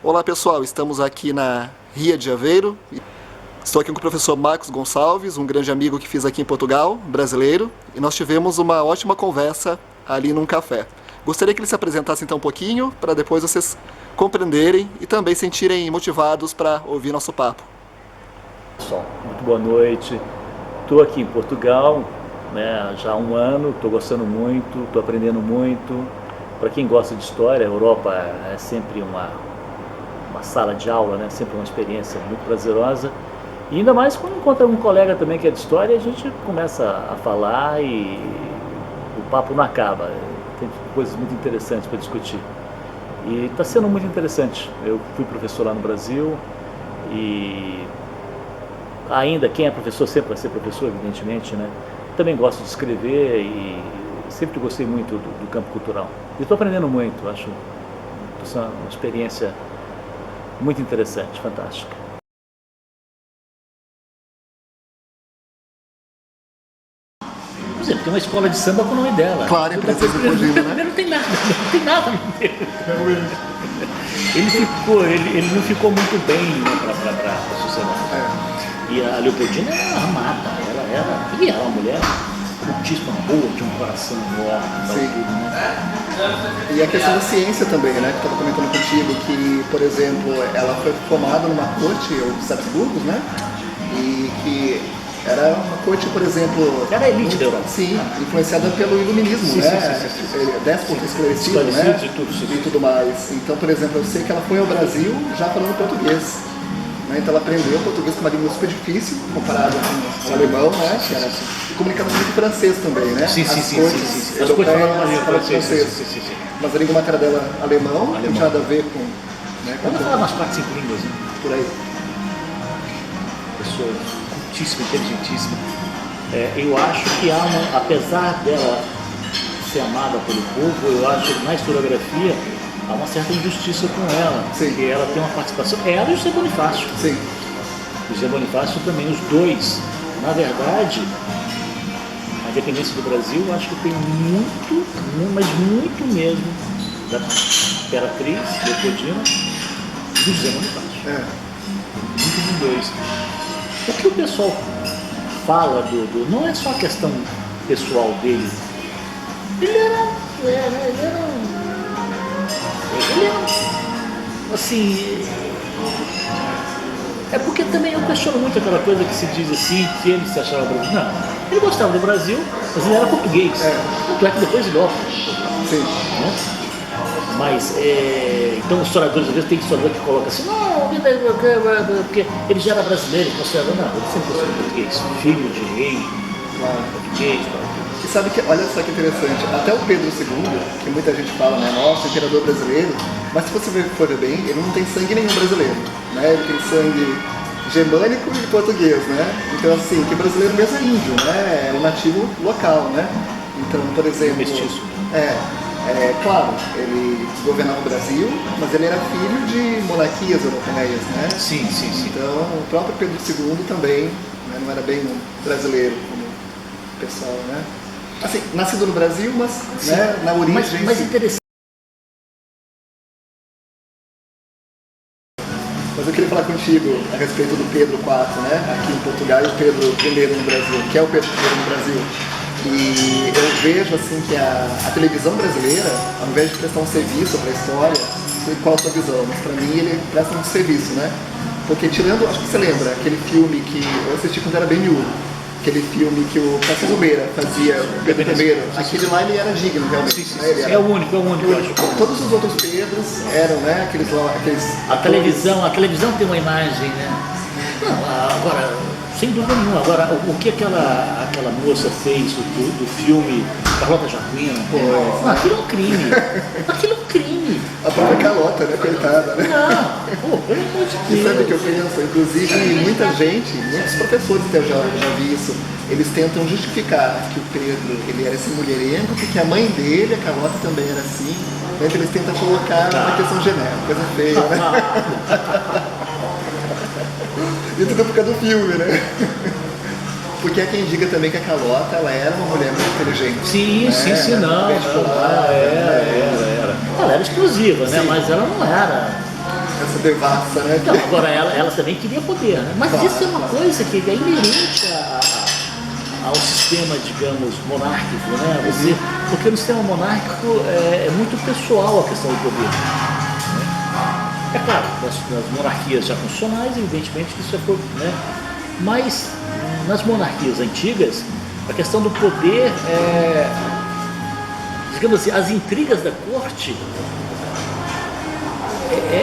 Olá pessoal, estamos aqui na Ria de Aveiro. Estou aqui com o professor Marcos Gonçalves, um grande amigo que fiz aqui em Portugal, brasileiro, e nós tivemos uma ótima conversa ali num café. Gostaria que ele se apresentasse então um pouquinho, para depois vocês compreenderem e também sentirem motivados para ouvir nosso papo. Pessoal, muito boa noite. Estou aqui em Portugal, já há um ano, estou gostando muito, estou aprendendo muito. Para quem gosta de história, a Europa é sempre uma sala de aula, sempre uma experiência muito prazerosa. E ainda mais quando encontra um colega também que é de história, a gente começa a falar e o papo não acaba. Tem coisas muito interessantes para discutir. E está sendo muito interessante. Eu fui professor lá no Brasil e ainda quem é professor sempre vai ser professor, evidentemente, Também gosto de escrever e sempre gostei muito do campo cultural. E estou aprendendo muito, acho uma experiência muito interessante, fantástica. Por exemplo, tem uma escola de samba com o nome dela. Claro, empresa do Codinho, né? Não tem nada no meio. Ele não ficou muito bem para a sociedade. E a Leopoldina era armada, ela era uma mulher muitíssimo boa, de um coração enorme, tudo, E a questão da ciência também, que eu estava comentando contigo, que, por exemplo, ela foi formada numa corte, os Habsburgos, e que era uma corte, por exemplo... Era a elite da Europa. Sim, influenciada pelo iluminismo, sim. Déspota esclarecido, e tudo mais. Então, por exemplo, eu sei que ela foi ao Brasil já falando português. Então ela aprendeu português, que é uma língua super difícil, comparado com o alemão, que era, e comunicava muito francês também, Sim. As cortes falavam francês. Mas a língua materna dela é alemão, não tinha nada a ver com... Ela falava umas 4, 5 línguas, Por aí. Pessoa cultíssima, inteligentíssima. Eu acho que há apesar dela ser amada pelo povo, eu acho que na historiografia há uma certa injustiça com ela, porque ela tem uma participação, ela e o José Bonifácio. Sim. O José Bonifácio também, os dois. Na verdade, a independência do Brasil, eu acho que tem muito, mas muito mesmo, da Imperatriz, Leopoldina e do José Bonifácio. Muito dos dois. O que o pessoal fala não é só a questão pessoal dele. Ele era assim, é porque também eu questiono muito aquela coisa que se diz assim, que ele se achava brasileiro. Não, ele gostava do Brasil, mas ele era português. Tanto é que depois ele opta. Sim. Mas, então os historiadores, às vezes tem historiador que coloca assim, não, porque ele já era brasileiro, ele considerava, não, ele sempre gostou de português, filho de rei, português, E sabe que, olha só que interessante, até o Pedro II, que muita gente fala, nossa, imperador brasileiro, mas se você for ver bem, ele não tem sangue nenhum brasileiro, ele tem sangue germânico e português, Então assim, que brasileiro mesmo é índio, é um nativo local, Então, por exemplo... Mestiço. Claro, ele governava o Brasil, mas ele era filho de monarquias europeias, Sim. Então, o próprio Pedro II também não era bem um brasileiro, como o pessoal, Assim, nascido no Brasil, mas na origem... Mas interessante. Mas eu queria falar contigo a respeito do Pedro IV, aqui em Portugal, e o Pedro I no Brasil, que é o Pedro I no Brasil. E eu vejo assim que a televisão brasileira, ao invés de prestar um serviço para a história, qual a sua visão? Mas para mim ele presta um serviço, Porque tirando, acho que você lembra, aquele filme que eu assisti quando era bem miúdo, aquele filme que o Tarcísio Meira fazia, o Pedro I, aquele lá ele era digno realmente. Ele era... É o único, eu acho. Todos os outros Pedros eram, aqueles A televisão tem uma imagem, Não, agora, sem dúvida nenhuma. Agora, o que aquela moça fez do filme Carlota Joaquina, aquilo é um crime. Aquilo é um crime. A própria Carlota, coitada, Não, pelo amor de Deus. E sabe o que eu penso? Inclusive, muita gente, muitos professores até eu já vi isso, eles tentam justificar que o Pedro, ele era esse mulherengo, porque a mãe dele, a Carlota, também era assim. Então eles tentam colocar uma questão genérica, coisa feia, E tudo por causa do filme, Porque há quem diga também que a Carlota, ela era uma mulher muito inteligente. Sim, não. Ela era explosiva, mas ela não era. Mas essa devassa, né? Então, agora ela também queria poder, né? Mas Claro, isso é uma claro. coisa que é inerente ao sistema, digamos, monárquico, né? Porque no sistema monárquico é muito pessoal a questão do poder. Né? É claro, nas monarquias já constitucionais, evidentemente que isso é né? Mas nas monarquias antigas, a questão do poder digamos assim, as intrigas da corte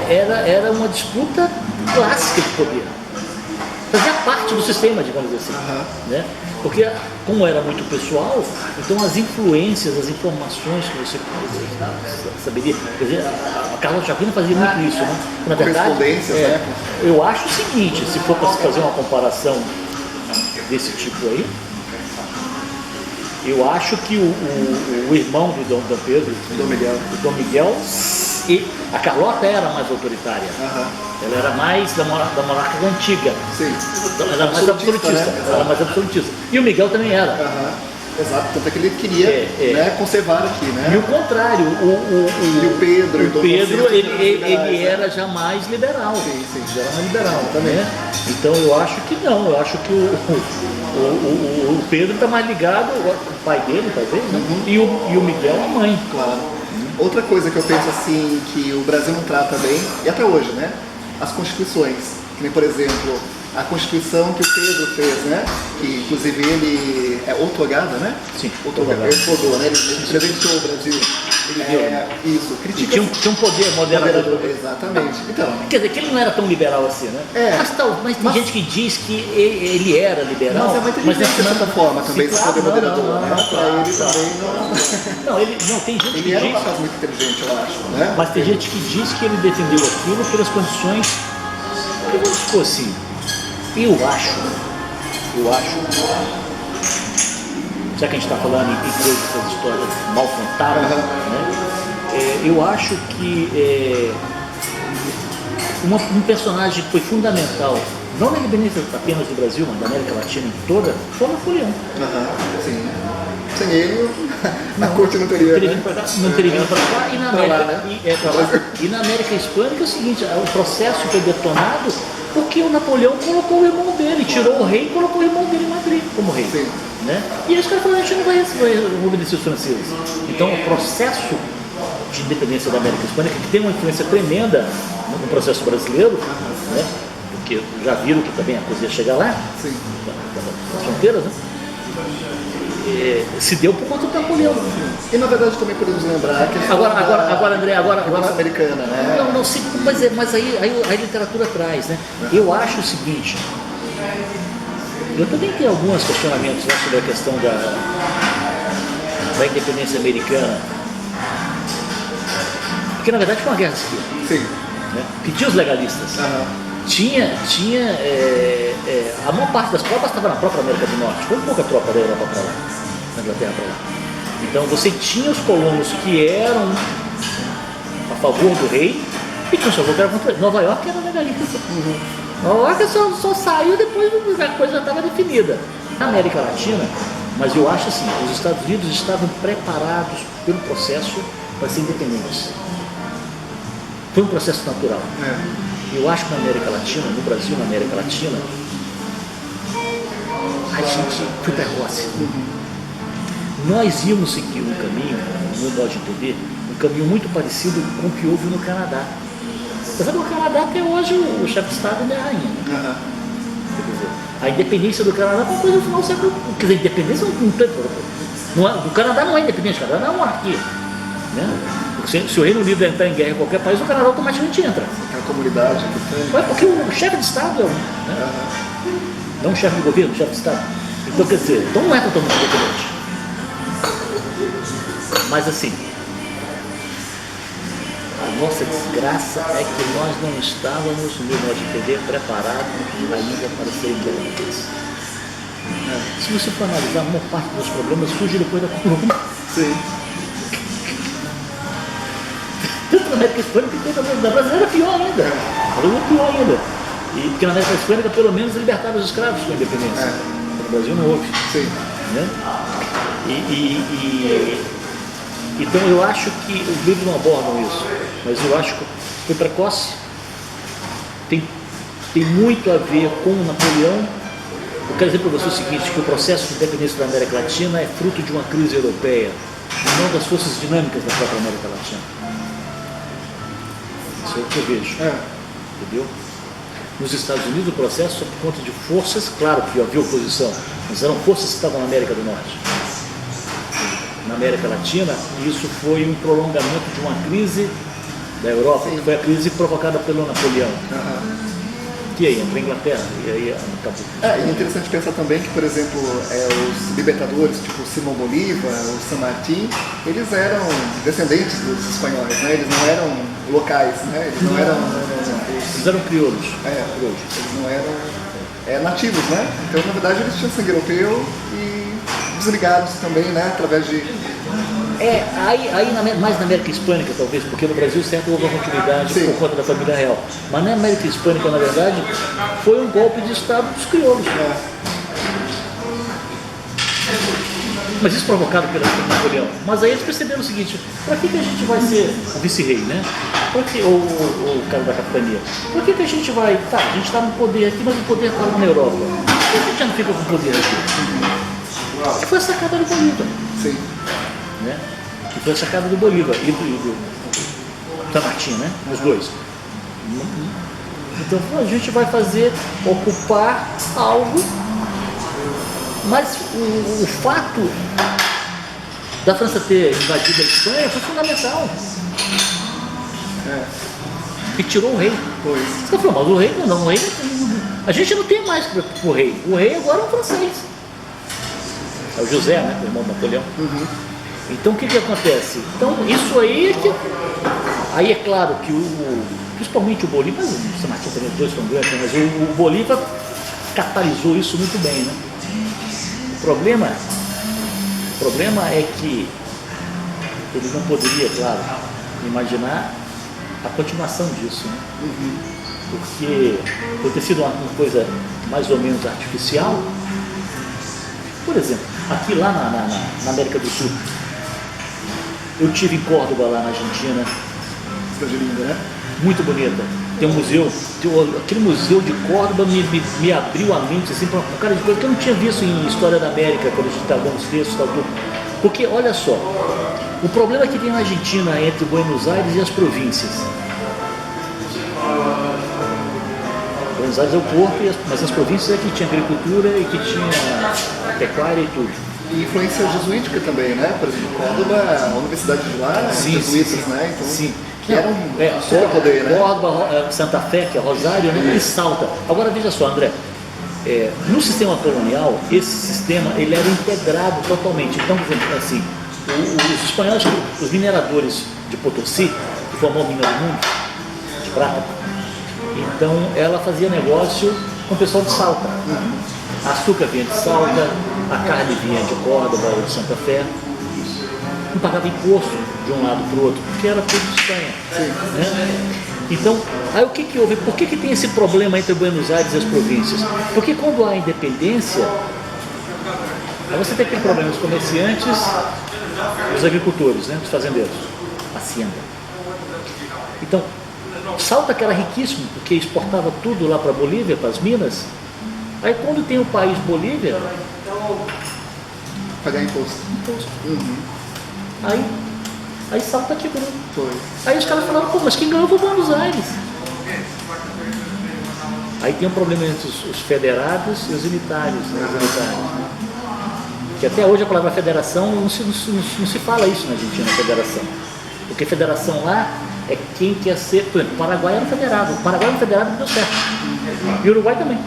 era uma disputa clássica de poder. Fazia parte do sistema, digamos assim. Né? Porque, como era muito pessoal, então as influências, as informações que você saberia. Quer dizer, a Carlota Joaquina fazia muito isso, né? Na verdade, né? eu acho o seguinte: se for para se fazer uma comparação desse tipo aí, eu acho que o irmão do Dom Pedro, o Dom Miguel, e a Carlota era mais autoritária. Ela era mais da monarca antiga. Sim. Ela era mais absolutista. Né? Ela era mais absolutista. E o Miguel também era. Exato, tanto é que ele queria né, conservar aqui, né? E o contrário, o Pedro, ele era já mais liberal. Sim. Já era mais liberal também. Né? Então eu acho que não, eu acho que o Pedro está mais ligado, o pai dele talvez, né? E o Miguel a mãe. Claro. Outra coisa que eu penso assim, que o Brasil não trata bem, e até hoje, né? As constituições. Que nem, por exemplo, a Constituição que o Pedro fez, né? Que inclusive ele é outorgada, né? Sim. Outorgada, ele né? Ele representou o Brasil. Isso, critica. Tinha um poder moderador. Exatamente. Então, quer dizer, que ele não era tão liberal assim, né? Mas tem gente que diz que ele era liberal. Mas é muito difícil de certa forma também, esse poder moderador, né? Para ele também não. Tem gente ele era um rapaz muito inteligente, eu acho, né? Mas tem gente que diz que ele defendeu aquilo pelas condições. Porque vamos supor assim, eu acho, já que a gente está falando em coisas, essas histórias mal contadas, né? Eu acho que um personagem que foi fundamental, não na independência apenas do Brasil, mas da América Latina em toda, foi Napoleão. Sim. Sem ele, a corte não teria vindo para cá. E na América Hispânica é o seguinte: o processo foi detonado porque o Napoleão colocou o irmão dele, tirou o rei e colocou o irmão dele em Madrid como rei. Né? E aí os caras falaram: a gente não vai obedecer os franceses. Então o processo de independência da América Hispânica, que tem uma influência tremenda no processo brasileiro, né? Porque já viram que também a coisa ia chegar lá, nas fronteiras, né? Se deu por conta do Napoleão. E na verdade também podemos lembrar que agora André, americana, né? Não, sim, mas aí a literatura traz, né? Eu acho o seguinte, eu também tenho alguns questionamentos, né, sobre a questão da independência americana, porque na verdade foi uma guerra civil. Sim. Né? Que tinha os legalistas. Tinha a maior parte das tropas estava na própria América do Norte, foi pouca tropa da Europa para lá, da Inglaterra para lá. Então você tinha os colonos que eram a favor do rei e tinha os que eram contra ele. Nova York era legalista. Nova York só saiu depois que a coisa já estava definida. Na América Latina, mas eu acho assim, os Estados Unidos estavam preparados pelo processo para ser independentes. Foi um processo natural. Eu acho que na América Latina, no Brasil, na América Latina, a gente foi precoce. Nós íamos seguir um caminho, no modo de entender, um caminho muito parecido com o que houve no Canadá. Apesar do Canadá, até hoje, o chefe de Estado é a rainha. Né? Quer dizer, a independência do Canadá foi uma coisa no final do século. Quer dizer, a independência não tem. O Canadá não é independente, o Canadá é uma monarquia. Né? Se o Reino Unido entrar em guerra em qualquer país, o Canadá automaticamente entra. Aquela comunidade que tem. Porque o chefe de Estado é né? Não o chefe de governo, o chefe de Estado. Então, quer dizer, então não é totalmente independente. Mas assim, a nossa desgraça é que nós não estávamos, no meu modo de entender, preparados ainda para ser independentes. Se você for analisar, a maior parte dos problemas surge depois da coluna. Sim. Tanto na América Hispânica quanto na brasileira é pior ainda. É pior ainda. E porque na América Hispânica pelo menos libertaram os escravos com a independência. No Brasil não houve. Sim. Né? Então eu acho que os livros não abordam isso, mas eu acho que foi precoce, tem muito a ver com Napoleão. Eu quero dizer para você o seguinte, que o processo de independência da América Latina é fruto de uma crise europeia, e não das forças dinâmicas da própria América Latina. Isso é o que eu vejo. Entendeu? Nos Estados Unidos o processo é por conta de forças, claro que havia oposição, mas eram forças que estavam na América do Norte. Na América Latina, isso foi um prolongamento de uma crise da Europa, que foi a crise provocada pelo Napoleão. E aí, entra a Inglaterra, e aí acabou. E é interessante pensar também que, por exemplo, os libertadores, tipo Simão Bolívar, o San Martín, eles eram descendentes dos espanhóis, né? Eles não eram locais, né? Eles não eram... Eles eram crioulos. Eles não eram nativos, né? Então, na verdade, eles tinham sangue europeu e desligados também, né? Através de... Mais na América Hispânica, talvez, porque no Brasil, certo, houve uma continuidade por conta da família real. Mas na América Hispânica, na verdade, foi um golpe de Estado dos crioulos. Mas isso provocado pelo Napoleão. Mas aí eles perceberam o seguinte, para que a gente vai ser o vice-rei, né? Ou o cara da capitania? Por que a gente vai... Tá, a gente está no poder aqui, mas o poder está lá na Europa. Por que a gente já não fica com o poder aqui? Foi a sacada do Bolívar. Sim. Né? Que foi a sacada do Bolívar e do San Martín, né? Os dois. Então a gente vai ocupar algo, mas o fato da França ter invadido a Espanha foi fundamental. E tirou o rei. Você falou, mas o rei não, o rei a gente não tem mais o rei. O rei agora é um francês. É o José, né? O irmão do Napoleão. Então o que acontece? Então isso aí é que... Aí é claro que principalmente o Bolívar, mas o San Martín também, os dois são grandes, mas o Bolívar catalisou isso muito bem, né? O problema é que ele não poderia, claro, imaginar a continuação disso, né? Porque por ter sido uma coisa mais ou menos artificial. Por exemplo, aqui lá na América do Sul, eu estive em Córdoba, lá na Argentina. Cidade linda, né? Muito bonita. Tem um museu, aquele museu de Córdoba me abriu a mente assim, para um cara de coisa que eu não tinha visto em História da América, quando a gente estava dando os textos e tal, tudo. Porque, olha só, o problema que tem na Argentina entre Buenos Aires e as províncias. Buenos Aires é o porto, mas as províncias é que tinha agricultura e que tinha pecuária e tudo. E influência jesuítica também, né? Por exemplo, Córdoba, a universidade de lá, jesuítas, né? Então, que era um super poder, né? Córdoba, Santa Fé, que é Rosário, né? E Salta. Agora veja só, André, no sistema colonial, esse sistema ele era integrado totalmente. Então, por exemplo, assim, os espanhóis, os mineradores de Potosí, que formou a mina do mundo, de prata, então ela fazia negócio com o pessoal de Salta. Açúcar vinha de Salta, a carne vinha de Córdoba ou de Santa Fé. Não pagava imposto de um lado para o outro, porque era tudo de Espanha. Né? Então, aí o que houve? Por que tem esse problema entre Buenos Aires e as províncias? Porque quando há independência, aí você tem aquele problema dos comerciantes, dos agricultores, né? Dos fazendeiros, hacienda. Então, Salta, que era riquíssimo, porque exportava tudo lá para a Bolívia, para as minas. Aí quando tem o país Bolívia, pagar imposto. Aí Salta quebrou. Aí os caras falaram, pô, mas quem ganhou foi Buenos Aires. Aí tem um problema entre os federados e os unitários, né? Que até hoje a palavra federação não se fala isso na Argentina, federação. Porque federação lá é quem quer ser. Por exemplo, o Paraguai era federado. O Paraguai era federado e deu certo. E o Uruguai também.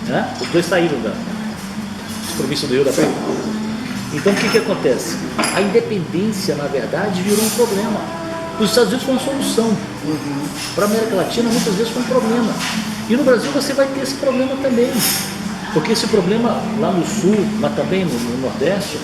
Né? Os dois saíram da província do Rio da Prata. Então o que acontece? A independência, na verdade, virou um problema. Os Estados Unidos foi uma solução. Para a América Latina, muitas vezes foi um problema. E no Brasil você vai ter esse problema também. Porque esse problema lá no Sul, mas também no Nordeste,